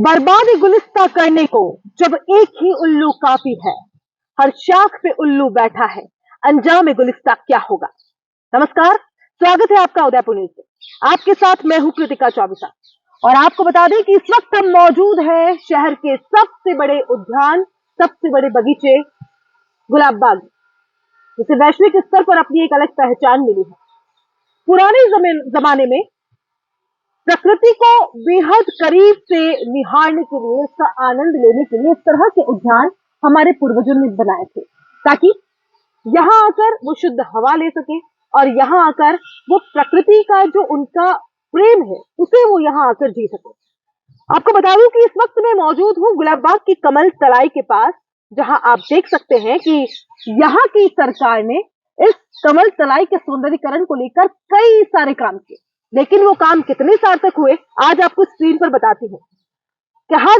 बर्बादी गुलिस्ता करने को जब एक ही उल्लू काफी है, हर शाख पे उल्लू बैठा है, अंजाम गुलिस्ता क्या होगा। नमस्कार, स्वागत है आपका उदयपुर न्यूज से। आपके साथ मैं हूं कृतिका चौबीसा और आपको बता दें कि इस वक्त हम मौजूद है शहर के सबसे बड़े उद्यान, सबसे बड़े बगीचे गुलाब बाग, जिसे वैश्विक स्तर पर अपनी एक अलग पहचान मिली है। पुराने जमाने में प्रकृति को बेहद करीब से निहारने के लिए, उसका आनंद लेने के लिए इस तरह के उद्यान हमारे पूर्वजों ने बनाए थे, ताकि यहाँ आकर वो शुद्ध हवा ले सके और यहाँ आकर वो प्रकृति का जो उनका प्रेम है उसे वो यहाँ आकर जी सके। आपको बता दूं कि इस वक्त मैं मौजूद हूँ गुलाब बाग की कमल तलाई के पास, जहां आप देख सकते हैं कि यहाँ की सरकार ने इस कमल तलाई के सौंदर्यीकरण को लेकर कई सारे काम किए, लेकिन वो काम कितने सार्थक हुए आज आपको स्क्रीन पर बताती हूँ। कहा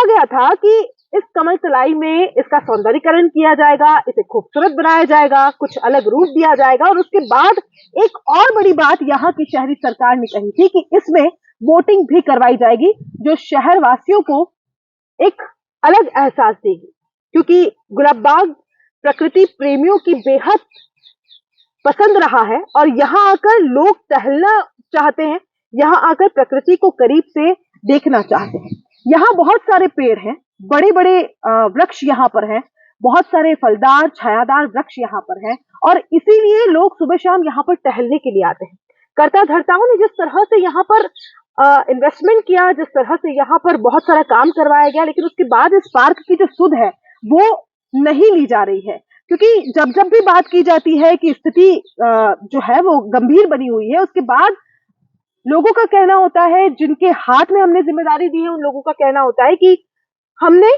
गया था कि इस कमल तलाई में इसका सौंदर्यीकरण किया जाएगा, इसे खूबसूरत बनाया जाएगा, कुछ अलग रूप दिया जाएगा और उसके बाद एक और बड़ी बात यहाँ की शहरी सरकार ने कही थी कि इसमें वोटिंग भी करवाई जाएगी, जो शहर वासियों को एक अलग एहसास देगी, क्योंकि गुलाब बाग प्रकृति प्रेमियों की बेहद पसंद रहा है और यहाँ आकर लोग टहलना चाहते हैं, यहाँ आकर प्रकृति को करीब से देखना चाहते हैं। यहाँ बहुत सारे पेड़ हैं, बड़े बड़े वृक्ष यहाँ पर हैं, बहुत सारे फलदार छायादार वृक्ष यहाँ पर हैं और इसीलिए लोग सुबह शाम यहाँ पर टहलने के लिए आते हैं। कर्ता धर्ताओं ने जिस तरह से यहाँ पर इन्वेस्टमेंट किया, जिस तरह से यहाँ पर बहुत सारा काम करवाया गया, लेकिन उसके बाद इस पार्क की जो सुध है वो नहीं ली जा रही है, क्योंकि जब जब भी बात की जाती है कि स्थिति जो है वो गंभीर बनी हुई है, उसके बाद लोगों का कहना होता है, जिनके हाथ में हमने जिम्मेदारी दी है उन लोगों का कहना होता है कि हमने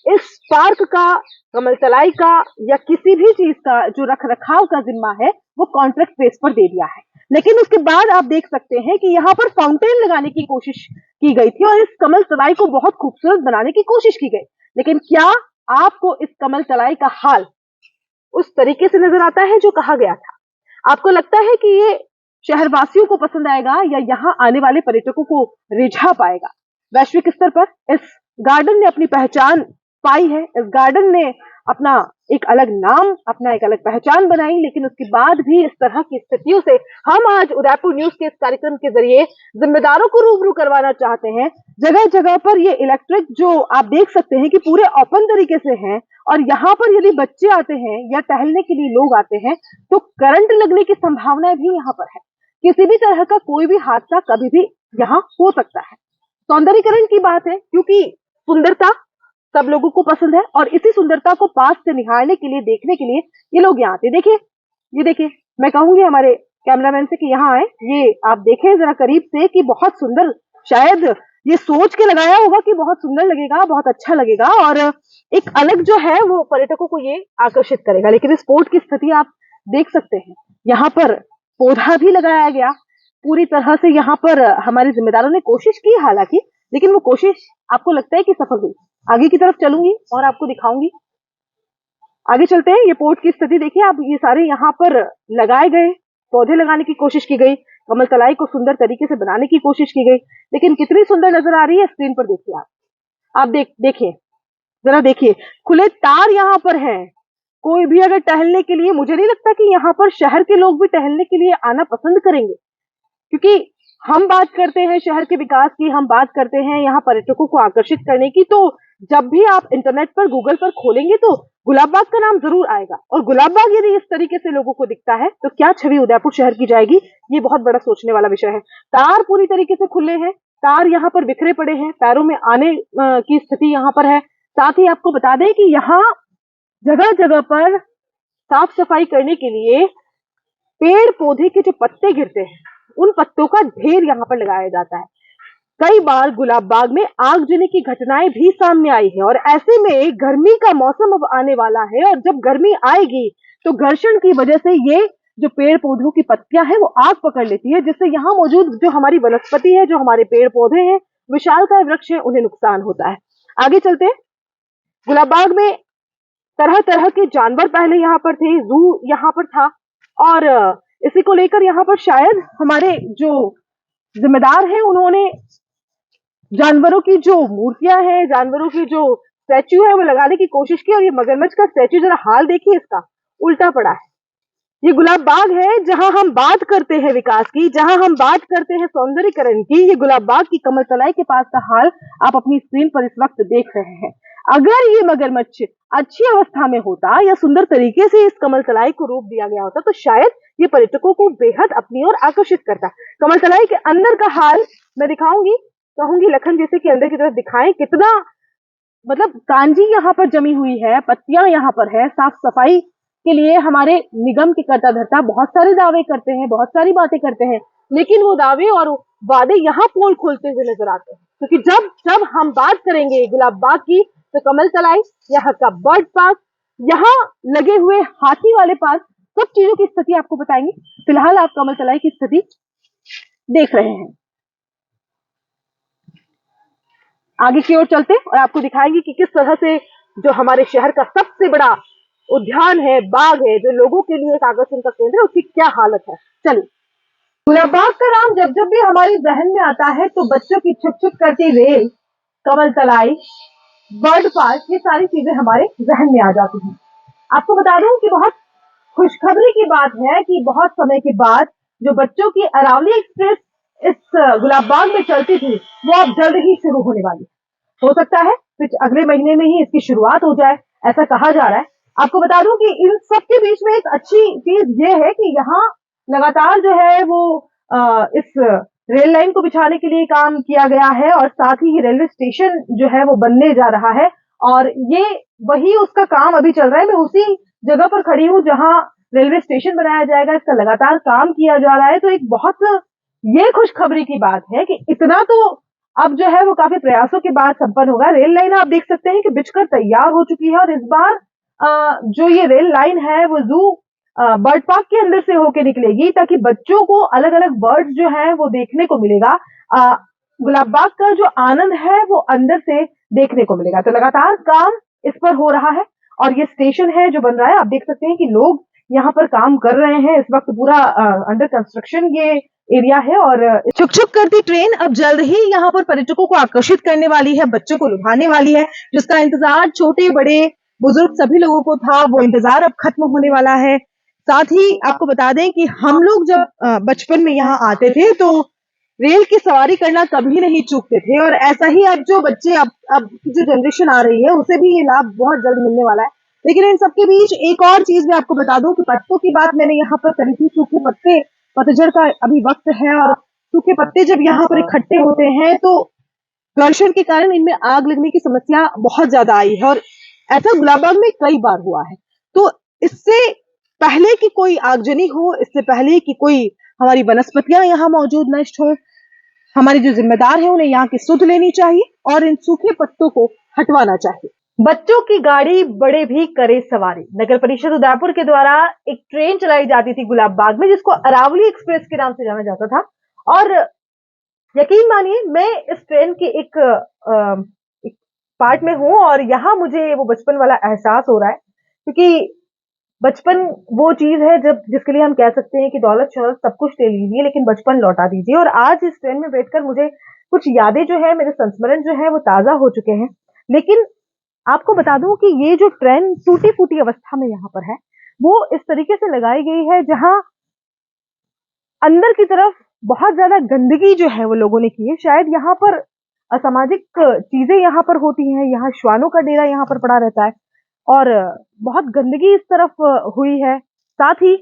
इस पार्क का, कमल तलाई का या किसी भी चीज का जो रख रखाव का जिम्मा है वो कॉन्ट्रैक्ट बेस पर दे दिया है। लेकिन उसके बाद आप देख सकते हैं कि यहाँ पर फाउंटेन लगाने की कोशिश की गई थी और इस कमल तलाई को बहुत खूबसूरत बनाने की कोशिश की गई, लेकिन क्या आपको इस कमल तलाई का हाल उस तरीके से नजर आता है जो कहा गया था? आपको लगता है कि ये शहरवासियों को पसंद आएगा या यहाँ आने वाले पर्यटकों को रिझा पाएगा? वैश्विक स्तर पर इस गार्डन ने अपनी पहचान पाई है, इस गार्डन ने अपना एक अलग नाम, अपना एक अलग पहचान बनाई, लेकिन उसके बाद भी इस तरह की स्थितियों से हम आज उदयपुर न्यूज के इस कार्यक्रम के जरिए जिम्मेदारों को रूबरू करवाना चाहते हैं। जगह जगह पर ये इलेक्ट्रिक जो आप देख सकते हैं कि पूरे ओपन तरीके से हैं और यहाँ पर यदि बच्चे आते हैं या टहलने के लिए लोग आते हैं तो करंट लगने की संभावना भी यहाँ पर है। किसी भी तरह का कोई भी हादसा कभी भी यहाँ हो सकता है। सौंदर्यीकरण की बात है, क्योंकि सुंदरता सब लोगों को पसंद है और इसी सुंदरता को पास से निहारने के लिए, देखने के लिए ये लोग यहाँ आते हैं। देखिए, ये देखिए, मैं कहूंगी हमारे कैमरामैन से कि यहाँ आए, ये आप देखें जरा करीब से कि बहुत सुंदर, शायद ये सोच के लगाया होगा कि बहुत सुंदर लगेगा, बहुत अच्छा लगेगा और एक अलग जो है वो पर्यटकों को ये आकर्षित करेगा। लेकिन इस पोर्ट की स्थिति आप देख सकते हैं, यहाँ पर पौधा भी लगाया गया पूरी तरह से। यहाँ पर हमारे जिम्मेदारों ने कोशिश की हालांकि, लेकिन वो कोशिश आपको लगता है कि सफल हुई? आगे की तरफ चलूंगी और आपको दिखाऊंगी। आगे चलते हैं। ये पोर्ट की स्थिति देखिए आप, ये सारे यहाँ पर लगाए गए पौधे लगाने की कोशिश की गई, कमल तलाई को सुंदर तरीके से बनाने की कोशिश की गई, लेकिन कितनी सुंदर नजर आ रही है स्क्रीन पर देखिए आप देखिए, जरा देखिए, खुले तार यहाँ पर हैं। कोई भी अगर टहलने के लिए, मुझे नहीं लगता कि यहाँ पर शहर के लोग भी टहलने के लिए आना पसंद करेंगे, क्योंकि हम बात करते हैं शहर के विकास की, हम बात करते हैं यहाँ पर्यटकों को आकर्षित करने की, तो जब भी आप इंटरनेट पर, गूगल पर खोलेंगे तो गुलाब बाग का नाम जरूर आएगा। और गुलाब बाग यदि इस तरीके से लोगों को दिखता है तो क्या छवि उदयपुर शहर की जाएगी, ये बहुत बड़ा सोचने वाला विषय है। तार पूरी तरीके से खुले हैं, तार यहाँ पर बिखरे पड़े हैं, पैरों में आने की स्थिति यहाँ पर है। साथ ही आपको बता दें कि यहाँ जगह जगह पर साफ सफाई करने के लिए पेड़ पौधे के जो पत्ते गिरते हैं उन पत्तों का ढेर यहाँ पर लगाया जाता है। कई बार गुलाब बाग में आगजनी की घटनाएं भी सामने आई है और ऐसे में गर्मी का मौसम अब आने वाला है और जब गर्मी आएगी तो घर्षण की वजह से ये जो पेड़ पौधों की पत्तियां हैं वो आग पकड़ लेती है, जिससे यहाँ मौजूद जो हमारी वनस्पति है, जो हमारे पेड़ पौधे हैं, विशालकाय वृक्ष है, उन्हें नुकसान होता है। आगे चलते हैं। गुलाब बाग में तरह तरह के जानवर पहले यहाँ पर थे, जू यहाँ पर था और इसी को लेकर यहाँ पर शायद हमारे जो जिम्मेदार हैं उन्होंने जानवरों की जो मूर्तियां हैं, जानवरों की जो स्टैच्यू है वो लगाने की कोशिश की, और ये मगरमच्छ का स्टैच्यू जरा हाल देखिए इसका, उल्टा पड़ा है। ये गुलाब बाग है जहां हम बात करते हैं विकास की, जहां हम बात करते हैं सौंदर्यीकरण की। ये गुलाब बाग की कमल तलाई के पास का हाल आप अपनी स्क्रीन पर इस वक्त देख रहे हैं। अगर ये मगरमच्छ अच्छी अवस्था में होता या सुंदर तरीके से इस कमल तलाई को रूप दिया गया होता तो शायद ये पर्यटकों को बेहद अपनी ओर आकर्षित करता। कमल तलाई के अंदर का हाल मैं दिखाऊंगी, कहूंगी लखन जैसे कि अंदर की तरफ दिखाएं। कितना मतलब कांजी यहाँ पर जमी हुई है, पत्तियां यहाँ पर है। साफ सफाई के लिए हमारे निगम के कर्ता धर्ता बहुत सारे दावे करते हैं, बहुत सारी बातें करते हैं, लेकिन वो दावे और वादे यहाँ पोल खोलते हुए नजर आते हैं। क्योंकि जब जब हम बात करेंगे गुलाब बाग की तो कमल तलाई, यहाँ का बर्ड पार्क, यहाँ लगे हुए हाथी वाले पार्क, सब चीजों की स्थिति आपको बताएंगे। फिलहाल आप कमल तलाई की स्थिति देख रहे हैं। आगे की ओर चलते और आपको दिखाएंगे कि किस तरह से जो हमारे शहर का सबसे बड़ा उद्यान है, बाग है, जो लोगों के लिए एक आकर्षण का केंद्र है, उसकी क्या हालत है। चलिए, गुलाब बाग का नाम जब जब भी हमारे जहन में आता है तो बच्चों की छुक छुक करती रेल, कमल तलाई, बर्ड पार्क, ये सारी चीजें हमारे जहन में आ जाती हैं। आपको बता दूं कि बहुत खुशखबरी की बात है कि बहुत समय के बाद जो बच्चों की अरावली एक्सप्रेस इस गुलाब बाग में चलती थी वो अब जल्द ही शुरू होने वाली है। हो सकता है कुछ अगले महीने में ही इसकी शुरुआत हो जाए, ऐसा कहा जा रहा है। आपको बता दूं कि इन सब के बीच में एक अच्छी चीज ये है कि यहाँ लगातार जो है वो इस रेल लाइन को बिछाने के लिए काम किया गया है, और साथ ही रेलवे स्टेशन जो है वो बनने जा रहा है, और ये वही उसका काम अभी चल रहा है। मैं उसी जगह पर खड़ी हूँ जहाँ रेलवे स्टेशन बनाया जाएगा, इसका लगातार काम किया जा रहा है। तो एक बहुत ये खुशखबरी की बात है कि इतना तो अब जो है वो काफी प्रयासों के बाद संपन्न होगा। रेल लाइन आप देख सकते हैं कि बिछकर तैयार हो चुकी है, और इस बार जो ये रेल लाइन है वो जू बर्ड पार्क के अंदर से होके निकलेगी, ताकि बच्चों को अलग अलग बर्ड्स जो है वो देखने को मिलेगा। गुलाब बाग का जो आनंद है वो अंदर से देखने को मिलेगा। तो लगातार काम इस पर हो रहा है, और ये स्टेशन है जो बन रहा है। आप देख सकते हैं कि लोग यहाँ पर काम कर रहे हैं इस वक्त। पूरा अंडर कंस्ट्रक्शन ये एरिया है, और छुक छुक करती ट्रेन अब जल्द ही यहाँ पर पर्यटकों को आकर्षित करने वाली है, बच्चों को लुभाने वाली है। जिसका इंतजार छोटे बड़े बुजुर्ग सभी लोगों को था, वो इंतजार अब खत्म होने वाला है। साथ ही आपको बता दें कि हम लोग जब बचपन में यहाँ आते थे तो रेल की सवारी करना कभी नहीं चूकते थे, और ऐसा ही अब जो बच्चे अब की जो जनरेशन आ रही है उसे भी ये लाभ बहुत जल्द मिलने वाला है। लेकिन इन सबके बीच एक और चीज मैं आपको बता दूं कि पत्तों की बात मैंने यहाँ पर करी थी। सूखे पत्ते, पतझड़ का अभी वक्त है, और सूखे पत्ते जब यहाँ पर इकट्ठे होते हैं तो घर्षण के कारण इनमें आग लगने की समस्या बहुत ज्यादा आई है, और ऐसा गुलाब बाग में कई बार हुआ है। तो इससे पहले कि कोई आगजनी हो, इससे पहले कि कोई हमारी वनस्पतियां यहाँ मौजूद नष्ट हो, हमारे जो जिम्मेदार है उन्हें यहाँ की सुध लेनी चाहिए और इन सूखे पत्तों को हटवाना चाहिए। बच्चों की गाड़ी बड़े भी करे सवारी, नगर परिषद उदयपुर के द्वारा एक ट्रेन चलाई जाती थी गुलाब बाग में, जिसको अरावली एक्सप्रेस के नाम से जाना जाता था। और यकीन मानिए मैं इस ट्रेन के एक पार्ट में हूँ, और यहाँ मुझे वो बचपन वाला एहसास हो रहा है। क्योंकि बचपन वो चीज है जब जिसके लिए हम कह सकते हैं कि दौलत शौहरत सब कुछ ले लीजिए लेकिन बचपन लौटा दीजिए। और आज इस ट्रेन में बैठकर मुझे कुछ यादें जो है, मेरे संस्मरण जो है वो ताजा हो चुके हैं। लेकिन आपको बता दूं कि ये जो ट्रेन टूटी फूटी अवस्था में यहाँ पर है, वो इस तरीके से लगाई गई है जहां अंदर की तरफ बहुत ज्यादा गंदगी जो है वो लोगों ने की है। शायद यहाँ पर असामाजिक चीजें यहाँ पर होती हैं, यहाँ श्वानों का डेरा यहाँ पर पड़ा रहता है, और बहुत गंदगी इस तरफ हुई है। साथ ही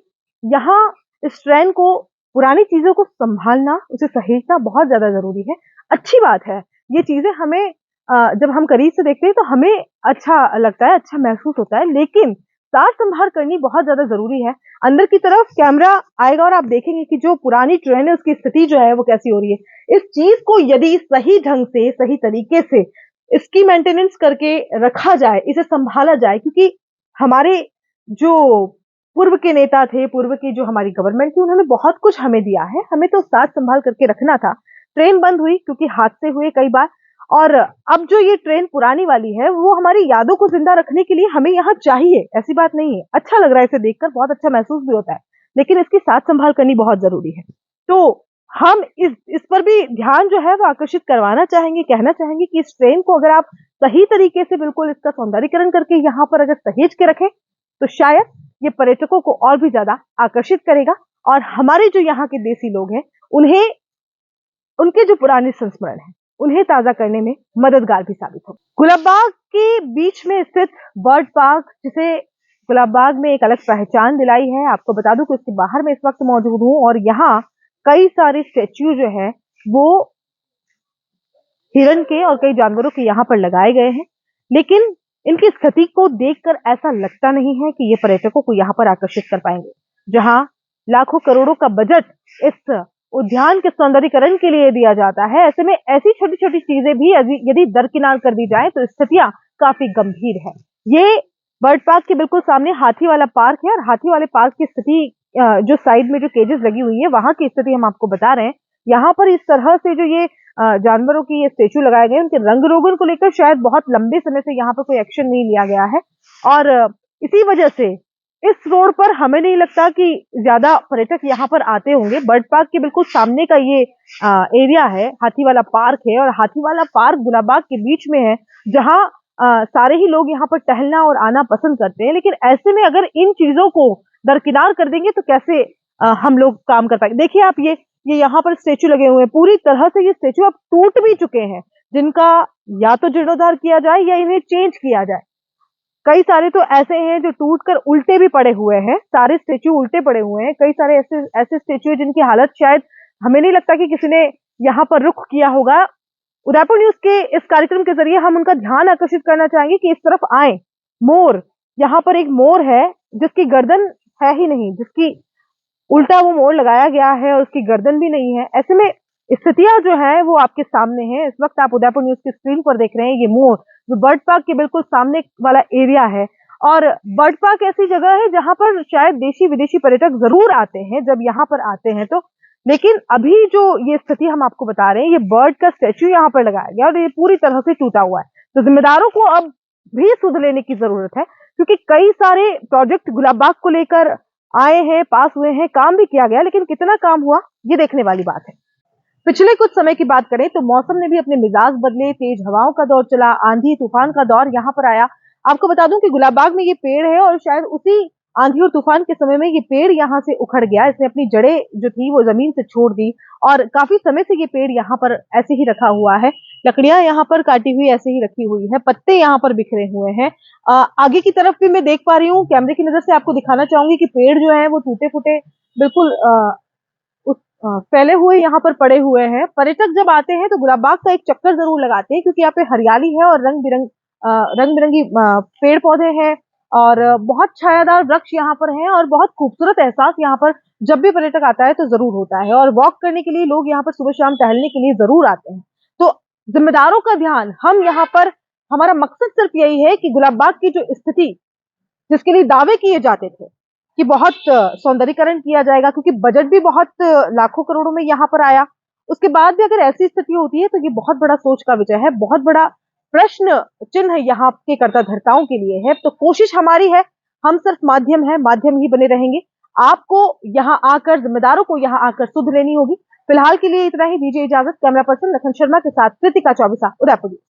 यहाँ इस ट्रेन को, पुरानी चीजों को संभालना, उसे सहेजना बहुत ज्यादा जरूरी है। अच्छी बात है, ये चीजें हमें जब हम करीब से देखते हैं तो हमें अच्छा लगता है, अच्छा महसूस होता है, लेकिन सार संभाल करनी बहुत ज्यादा जरूरी है। अंदर की तरफ कैमरा आएगा और आप देखेंगे कि जो पुरानी ट्रेन है उसकी स्थिति जो है वो कैसी हो रही है। इस चीज को यदि सही ढंग से, सही तरीके से इसकी मेंटेनेंस करके रखा जाए, इसे संभाला जाए, क्योंकि हमारे जो पूर्व के नेता थे, पूर्व की जो हमारी गवर्नमेंट थी, उन्होंने बहुत कुछ हमें दिया है, हमें तो साथ संभाल करके रखना था। ट्रेन बंद हुई क्योंकि हादसे हुए कई बार, और अब जो ये ट्रेन पुरानी वाली है वो हमारी यादों को जिंदा रखने के लिए हमें यहाँ चाहिए, ऐसी बात नहीं है। अच्छा लग रहा है इसे देखकर, बहुत अच्छा महसूस भी होता है, लेकिन इसकी साथ संभाल करनी बहुत जरूरी है। तो हम इस पर भी ध्यान जो है वो आकर्षित करवाना चाहेंगे, कहना चाहेंगे कि इस ट्रेन को अगर आप सही तरीके से बिल्कुल इसका सौंदर्यीकरण करके यहाँ पर अगर सहेज के रखें तो शायद ये पर्यटकों को और भी ज्यादा आकर्षित करेगा और हमारे जो यहाँ के देसी लोग हैं उन्हें उनके जो पुराने संस्मरण हैं उन्हें ताजा करने में मददगार भी साबित हो। गुलाब बाग के बीच में स्थित बर्ड पार्क, जिसे गुलाब बाग में एक अलग पहचान दिलाई है, आपको बता दूं कि उसके बाहर में इस वक्त मौजूद हूं और यहाँ कई सारे स्टेच्यू जो है वो हिरण के और कई जानवरों के यहाँ पर लगाए गए हैं, लेकिन इनकी स्थिति को देखकर ऐसा लगता नहीं है कि ये पर्यटकों को यहाँ पर आकर्षित कर पाएंगे। जहाँ लाखों करोड़ों का बजट इस उद्यान के सौंदर्यीकरण के लिए दिया जाता है, ऐसे में ऐसी छोटी छोटी चीजें भी यदि दरकिनार कर दी जाए तो स्थितियां काफी गंभीर है। ये बर्ड पार्क के बिल्कुल सामने हाथी वाला पार्क है और हाथी वाले पार्क की स्थिति जो साइड में जो केजेस लगी हुई है वहां की स्थिति हम आपको बता रहे हैं। यहाँ पर इस तरह से जो ये जानवरों की ये स्टेचू लगाए गए, उनके रंग रोगन को लेकर शायद बहुत लंबे समय से यहाँ पर कोई एक्शन नहीं लिया गया है और इसी वजह से इस रोड पर हमें नहीं लगता कि ज्यादा पर्यटक यहाँ पर आते होंगे। बर्ड पार्क के बिल्कुल सामने का ये एरिया है, हाथी वाला पार्क है और हाथी वाला पार्क गुलाब बाग के बीच में है, जहाँ सारे ही लोग यहाँ पर टहलना और आना पसंद करते हैं। लेकिन ऐसे में अगर इन चीजों को दरकिनार कर देंगे तो कैसे हम लोग काम कर पाएंगे। देखिए आप ये यहाँ पर स्टेचू लगे हुए हैं, पूरी तरह से ये स्टेचू अब टूट भी चुके हैं, जिनका या तो जीर्णोद्धार किया जाए या इन्हें चेंज किया जाए। कई सारे तो ऐसे हैं जो टूटकर उल्टे भी पड़े हुए हैं, सारे स्टेचू उल्टे पड़े हुए हैं। कई सारे ऐसे स्टेचू हैं जिनकी हालत शायद हमें नहीं लगता कि किसी ने यहाँ पर रुख किया होगा। उदयपुर न्यूज के इस कार्यक्रम के जरिए हम उनका ध्यान आकर्षित करना चाहेंगे कि इस तरफ आए। मोर, यहाँ पर एक मोर है जिसकी गर्दन है ही नहीं, जिसकी उल्टा वो मोर लगाया गया है और उसकी गर्दन भी नहीं है। ऐसे में स्थितियां जो है वो आपके सामने है। इस वक्त आप उदयपुर न्यूज की स्क्रीन पर देख रहे हैं ये मोर जो बर्ड पार्क के बिल्कुल सामने वाला एरिया है और बर्ड पार्क ऐसी जगह है जहां पर शायद देशी विदेशी पर्यटक जरूर आते हैं जब यहाँ पर आते हैं तो, लेकिन अभी जो ये स्थिति हम आपको बता रहे हैं, ये बर्ड का स्टैच्यू यहाँ पर लगाया गया और ये पूरी तरह से टूटा हुआ है। तो जिम्मेदारों को अब भी सुध लेने की जरूरत है, क्योंकि कई सारे प्रोजेक्ट गुलाब बाग को लेकर आए हैं, पास हुए हैं, काम भी किया गया, लेकिन कितना काम हुआ ये देखने वाली बात है। पिछले कुछ समय की बात करें तो मौसम ने भी अपने मिजाज बदले, तेज हवाओं का दौर चला, आंधी तूफान का दौर यहाँ पर आया। आपको बता दूं कि गुलाब बाग में ये पेड़ है और शायद उसी आंधी और तूफान के समय में ये पेड़ यहाँ से उखड़ गया, इसने अपनी जड़ें जो थी वो जमीन से छोड़ दी और काफी समय से ये पेड़ यहाँ पर ऐसे ही रखा हुआ है। लकड़ियां यहाँ पर काटी हुई ऐसे ही रखी हुई है, पत्ते यहाँ पर बिखरे हुए हैं। आगे की तरफ भी मैं देख पा रही हूँ, कैमरे की नजर से आपको दिखाना चाहूंगी कि पेड़ जो है वो टूटे फूटे बिल्कुल फैले हुए यहाँ पर पड़े हुए हैं। पर्यटक जब आते हैं तो गुलाब बाग का एक चक्कर जरूर लगाते हैं, क्योंकि यहाँ पे हरियाली है और रंग बिरंगी पेड़ पौधे हैं और बहुत छायादार वृक्ष यहाँ पर हैं और बहुत खूबसूरत एहसास यहाँ पर जब भी पर्यटक आता है तो जरूर होता है और वॉक करने के लिए लोग यहाँ पर सुबह शाम टहलने के लिए जरूर आते हैं। तो जिम्मेदारों का ध्यान, हम यहाँ पर, हमारा मकसद सिर्फ यही है कि गुलाब बाग की जो स्थिति जिसके लिए दावे किए जाते थे कि बहुत सौंदर्यीकरण किया जाएगा, क्योंकि बजट भी बहुत लाखों करोड़ों में यहाँ पर आया, उसके बाद भी अगर ऐसी स्थिति होती है तो ये बहुत बड़ा सोच का विषय है, बहुत बड़ा प्रश्न चिन्ह यहाँ के कर्ता धर्ताओं के लिए है। तो कोशिश हमारी है, हम सिर्फ माध्यम है, माध्यम ही बने रहेंगे। आपको यहाँ आकर, जिम्मेदारों को यहाँ आकर सुध लेनी होगी। फिलहाल के लिए इतना ही, दीजिए इजाजत। कैमरा पर्सन लखन शर्मा के साथ कृतिका चौबीसा, उदयपुर।